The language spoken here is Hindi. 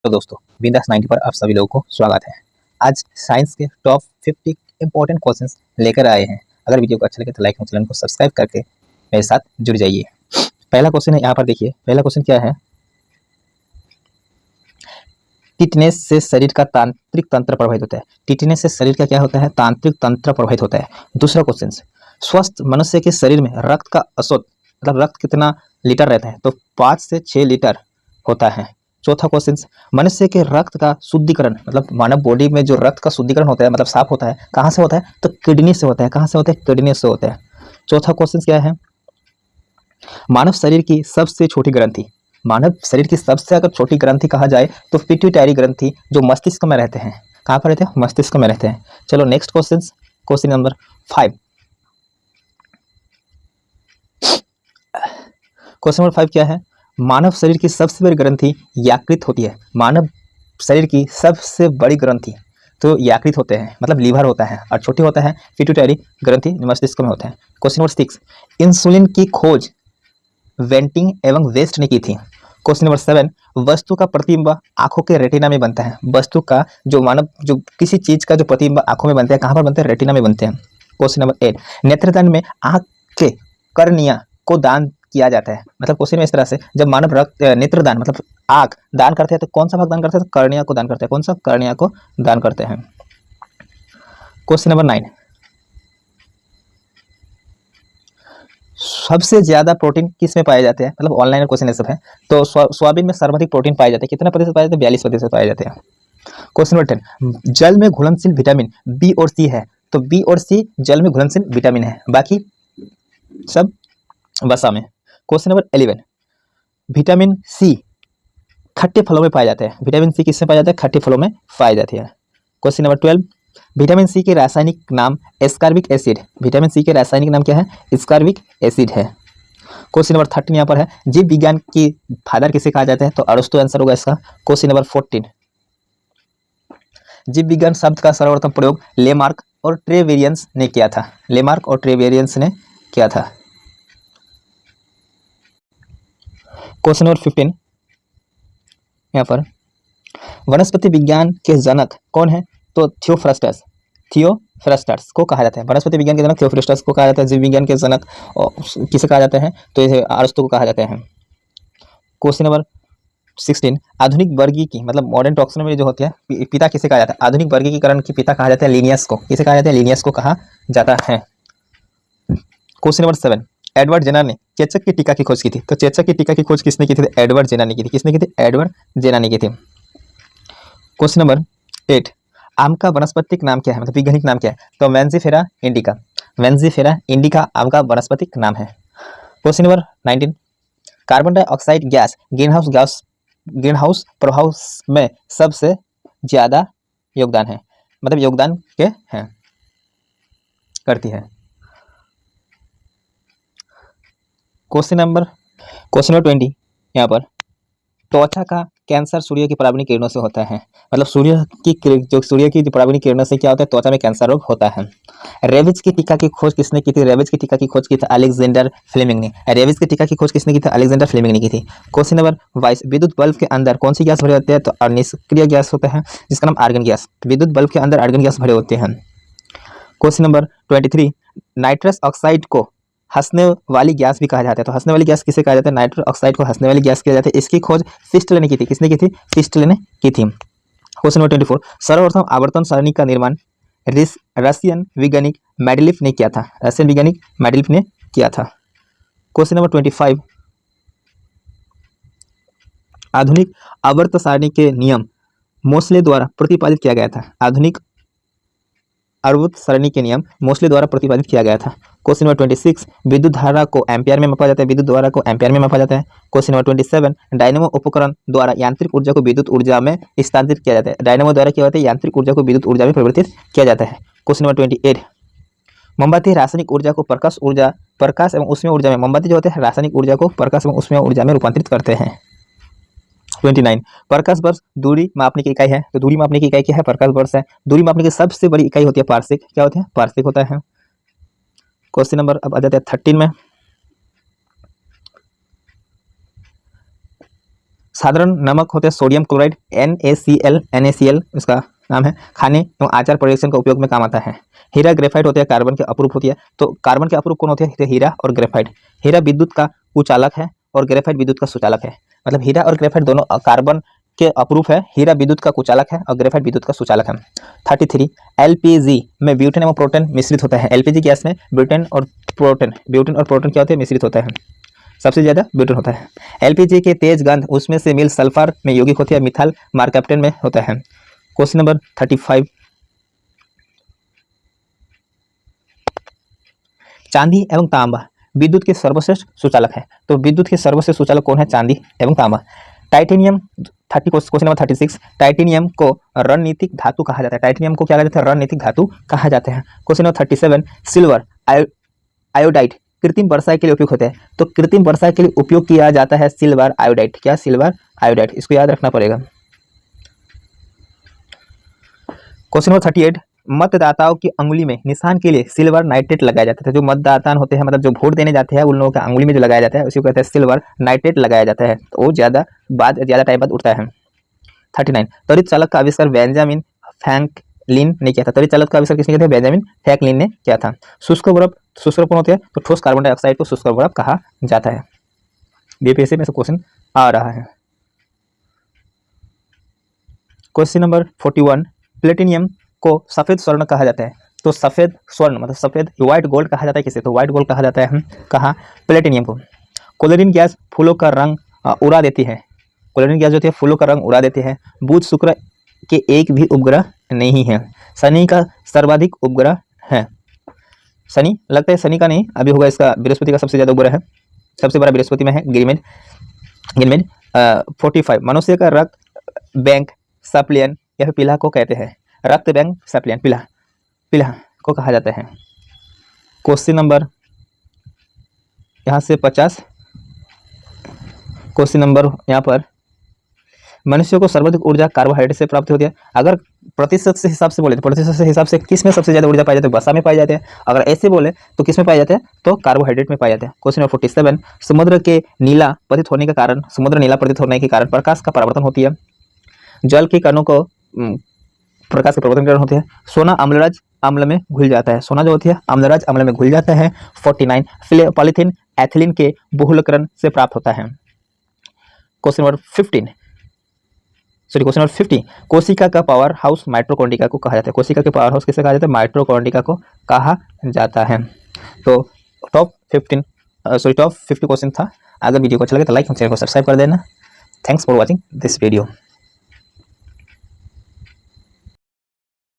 तो दोस्तों बिंदास 90 पर आप सभी लोगों को स्वागत है। आज साइंस के टॉप 50 इंपॉर्टेंट क्वेश्चंस लेकर आए हैं। अगर वीडियो को अच्छा लगे तो लाइक और चैनल को सब्सक्राइब करके मेरे साथ जुड़ जाइए। पहला क्वेश्चन है, यहाँ पर देखिए। पहला क्वेश्चन क्या है? टिटनेस से शरीर का तांत्रिक तंत्र प्रभावित होता है। टिटनेस से शरीर का क्या होता है? तांत्रिक तंत्र प्रभावित होता है। दूसरा क्वेश्चन, स्वस्थ मनुष्य के शरीर में रक्त का औसत मतलब रक्त कितना लीटर रहता है? तो 5 से 6 लीटर होता है। चौथा क्वेश्चन, मनुष्य के रक्त का शुद्धिकरण मतलब मानव बॉडी में जो रक्त का शुद्धिकरण होता है मतलब साफ होता है, कहाँ से होता है? तो किडनी से होता है। कहाँ से होता है? किडनी से होता है। चौथा क्वेश्चन क्या है? मानव शरीर की सबसे छोटी ग्रंथि, मानव शरीर की सबसे अगर छोटी ग्रंथि कहा जाए तो पिट्यूटरी ग्रंथि, जो मस्तिष्क में रहते हैं। कहाँ पर रहते हैं? मस्तिष्क में रहते हैं। चलो next question, question number 5। Question number 5 क्या है? मानव शरीर की सबसे बड़ी ग्रंथि यकृत होती है। मानव शरीर की सबसे बड़ी ग्रंथि तो यकृत होते हैं मतलब लीवर होता है, और छोटी होता है पिट्यूटरी ग्रंथि मस्तिष्क में होता है। क्वेश्चन नंबर 6, इंसुलिन की खोज वेंटिंग एवं वेस्ट ने की थी। क्वेश्चन नंबर 7, वस्तु का प्रतिबिंब आंखों के रेटिना में बनता है। वस्तु का जो किसी चीज का जो प्रतिबिंब आंखों में बनता है, कहाँ पर बनते हैं? रेटिना में बनते हैं। क्वेश्चन नंबर 8, नेत्रदान में आंख के कर्निया को दान किया जाता है। मतलब क्वेश्चन में इस तरह से, जब मानव रक्त नेत्रदान मतलब आंख दान करते हैं तो कौन सा भाग दान करते हैं? तो कर्निया को दान करते हैं। कौन सा? कर्निया को दान करते हैं। क्वेश्चन नंबर 9, सबसे ज्यादा प्रोटीन किस में पाए जाते हैं? मतलब ऑनलाइन क्वेश्चन सब है। तो सोयाबीन में सर्वाधिक प्रोटीन पाए जाते हैं। कितना प्रतिशत पाए जाते हैं? 42% पाए जाते हैं। क्वेश्चन नंबर 10, जल में घुलनशील विटामिन बी और सी है। तो बी और सी जल में घुलनशील विटामिन है, बाकी सब वसा में। क्वेश्चन नंबर 11, विटामिन सी खट्टे फलों में पाए जाते हैं। विटामिन सी किसमें पाया जाता है? खट्टे फलों में पाई जाती है। क्वेश्चन नंबर 12, विटामिन सी के रासायनिक नाम एस्कॉर्बिक एसिड। विटामिन सी के रासायनिक नाम क्या है? एस्कॉर्बिक एसिड है। क्वेश्चन नंबर 13 यहाँ पर है, जीव विज्ञान की फादर किसे कहा जाता है? तो अरस्तु आंसर होगा इसका। क्वेश्चन नंबर 14, जीव विज्ञान शब्द का सर्वप्रथम प्रयोग लेमार्क और ट्रेवेरियंस ने किया था। लेमार्क और ट्रेवेरियंस ने किया था। क्वेश्चन नंबर 15 यहाँ पर, वनस्पति विज्ञान के जनक कौन है? तो थियोफ्रस्टस। थियोफ्रस्टस को कहा जाता है। वनस्पति विज्ञान के जनक थियोफ्रस्टस को कहा जाता है। जीव विज्ञान के जनक किसे कहा जाता है? तो इसे अरस्तु को कहा जाता है। क्वेश्चन नंबर 16, आधुनिक वर्गीकी मतलब मॉडर्न टॉक्सोनॉमी जो होती है, पिता किसे कहा जाता है? आधुनिक वर्गीकरण की पिता कहा जाता है लिनियस को। किसे कहा जाता है? लिनियस को कहा जाता है। क्वेश्चन नंबर 7, एडवर्ड जेनर ने चेचक की टीका की खोज की थी। तो चेचक की टीका की खोज किसने की थी? एडवर्ड जेनर ने की थी। किसने की थी? एडवर्ड जेनर ने की थी। क्वेश्चन नंबर 8, आम का वनस्पतिक नाम क्या है मतलब वैज्ञानिक नाम क्या है? तो वेंजीफेरा इंडिका। वेंजीफेरा इंडिका आम का वनस्पतिक नाम है। Question number 19, carbon dioxide gas green house प्रभाव में सबसे ज्यादा योगदान है मतलब योगदान के हैं करती है। क्वेश्चन नंबर 20 यहाँ पर, त्वचा का कैंसर सूर्य की पराबैंगनी किरणों से होता है। मतलब सूर्य की जो पराबैंगनी किरणों से क्या होता है? त्वचा में कैंसर रोग होता है। रेबीज की टीका की खोज किसने की थी? रेबीज की टीका की खोज की थी अलेक्जेंडर फ्लेमिंग ने। रेबीज की टीका की खोज किसने की थी? अलेक्जेंडर फ्लेमिंग ने की थी। क्वेश्चन नंबर 22, विद्युत बल्ब के अंदर कौन सी गैस भरे होते हैं? तो निष्क्रिय गैस होता है जिसका नाम आर्गन गैस। विद्युत बल्ब के अंदर आर्गन गैस भरे होते हैं। क्वेश्चन नंबर 23, नाइट्रस ऑक्साइड को हंसने वाली गैस भी कहा जाता है। तो हंसने वाली गैस किसे कहा जाता है? नाइट्रस ऑक्साइड को हंसने वाली गैस किया जाता है। इसकी खोज फिस्टल ने की थी। किसने की थी? फिस्टल ने की थी। क्वेश्चन नंबर 24, सर्वप्रथम आवर्तन सारणी का निर्माण रशियन वैज्ञानिक मेंडलीफ ने किया था। रशियन वैज्ञानिक मेंडलीफ ने किया था। क्वेश्चन नंबर 25, आधुनिक आवर्त सारणी के नियम मोसले द्वारा प्रतिपादित किया गया था। आधुनिक आवर्त सारणी के नियम मोसले द्वारा प्रतिपादित किया गया था। क्वेश्चन नंबर 26, विद्युत धारा को एम्पियर में मापा जाता है। विद्युत धारा को एम्पियर में मापा जाता है। क्वेश्चन नंबर 27, डायनेमो उपकरण द्वारा यांत्रिक ऊर्जा को विद्युत ऊर्जा में स्थानांतरित किया जाता है। डायनेमो द्वारा क्या होता है? यांत्रिक ऊर्जा को विद्युत ऊर्जा में परिवर्तित किया जाता है। क्वेश्चन नंबर 28, मोमबत्ती रासायनिक ऊर्जा को प्रकाश एवं ऊष्मीय ऊर्जा में, मोमबत्ती जो होते हैं रासायनिक ऊर्जा को प्रकाश एवं ऊष्मीय ऊर्जा में रूपांतरित करते हैं। 29, प्रकाश वर्ष दूरी मापने की इकाई है। तो दूरी मापने की इकाई क्या है? प्रकाश वर्ष है। दूरी मापने की सबसे बड़ी इकाई होती है पारसिक। क्या होती है? पारसिक होता है। क्वेश्चन नंबर अब आ जाते हैं 13 में, साधारण नमक होते हैं सोडियम क्लोराइड NaCl इसका नाम है, खाने एवं आचार परिवेशन का उपयोग में काम आता है। हीरा ग्रेफाइट होते हैं कार्बन के अपरूप होती है। तो कार्बन के अपरूप कौन होते हैं? हीरा और ग्रेफाइट। हीरा विद्युत का कुचालक है और ग्रेफाइट विद्युत का सुचालक है। मतलब हीरा और ग्रेफाइट दोनों कार्बन के अपरूप है। हीरा विद्युत का कुचालक है और ग्रेफाइट विद्युत का सुचालक है। 33 LPG में ब्यूटेन एवं प्रोटन मिश्रित होता है। LPG गैस में ब्यूटेन और प्रोटन क्या होते हैं? मिश्रित होता है। सबसे ज्यादा ब्यूटेन होता है। LPG के तेज गंध उसमें से मिल सल्फर में यौगिक होती है, मिथाइल मरकैप्टन में होता है। क्वेश्चन नंबर 35, चांदी एवं तांबा विद्युत के सर्वश्रेष्ठ सुचालक है। तो विद्युत के सर्वश्रेष्ठ सुचालक कौन है? चांदी एवं तांबा। टाइटेनियम क्वेश्चन नंबर 36, टाइटेनियम को रणनीतिक धातु कहा जाता है। टाइटेनियम को क्या कहा जाता है? रणनीतिक धातु कहा जाता है। क्वेश्चन नंबर 37, सिल्वर आयोडाइड कृत्रिम वर्षा के लिए उपयोग होते हैं। तो कृत्रिम वर्षा के लिए उपयोग किया जाता है सिल्वर आयोडाइड। क्या? Silver iodide. इसको याद रखना पड़ेगा। क्वेश्चन नंबर 38, मतदाताओं की अंगुली में निशान के लिए सिल्वर नाइट्रेट लगाया जाता है। जो मतदाता होते हैं, मतलब जो वोट देने जाते हैं, उन लोगों के अंगुली में जो लगाया जाता है उसी को कहते हैं सिल्वर नाइट्रेट लगाया जाता है। तो वो ज्यादा टाइम बाद उठता है। 39, त्वरित चालक का आविष्कार बेंजामिन फ्रैंकलिन ने किया था। त्वरित चालक का आविष्कार किसने किया था? बेंजामिन फ्रैंकलिन ने किया था। शुष्क बर्फ कौन होते हैं? तो ठोस कार्बन डाइऑक्साइड को शुष्क बर्फ कहा जाता है। बीपीएससी में से क्वेश्चन आ रहा है। क्वेश्चन नंबर 41, प्लेटिनियम को सफेद स्वर्ण कहा जाता है। तो सफेद स्वर्ण मतलब सफेद व्हाइट गोल्ड कहा जाता है किसे? तो व्हाइट गोल्ड कहा जाता है कहा? प्लेटिनियम को। क्लोरीन गैस फूलों का रंग उड़ा देती है। क्लोरीन गैस जो होती है फूलों का रंग उड़ा देती है। बुध शुक्र के एक भी उपग्रह नहीं है। शनि का सर्वाधिक उपग्रह है। शनि लगता है शनि का नहीं, अभी होगा इसका बृहस्पति का सबसे ज्यादा उपग्रह है। सबसे बड़ा बृहस्पति में है गैनीमेड। 45, मनुष्य का रक्त बैंक सप्लियन या फिर पीला को कहते हैं। रक्त बैंक सप्लियन पीला को कहा जाता है। क्वेश्चन नंबर यहाँ से 50, क्वेश्चन नंबर यहाँ पर, मनुष्य को सर्वाधिक ऊर्जा कार्बोहाइड्रेट से प्राप्त होती है। अगर प्रतिशत से हिसाब से बोले तो प्रतिशत से हिसाब से किस में सबसे ज्यादा ऊर्जा पाई जाती है? वसा में पाई जाती है। अगर ऐसे बोले तो किस में पाई जाते हैं? तो कार्बोहाइड्रेट में पाए जाते हैं। क्वेश्चन नंबर 47, समुद्र के नीला प्रतीत होने के कारण प्रकाश का परावर्तन होती है। जल के कणों को प्रकाश के परिवर्तन कारण होते हैं। सोना अम्लरज अम्ल में घुल जाता है। सोना जो होती है अम्लरज अम्ल में घुल जाता है। 49, पॉलीथीन एथिलीन के बहुलकरण से प्राप्त होता है। क्वेश्चन नंबर 50, कोशिका का पावर हाउस माइटोकॉन्ड्रिया को कहा जाता है। कोशिका के पावर हाउस किसे कहा जाता है? माइटोकॉन्ड्रिया को कहा जाता है। तो टॉप 50 क्वेश्चन था। अगर वीडियो को अच्छा लगे तो लाइक और चैनल को सब्सक्राइब कर देना। Thanks for watching this video.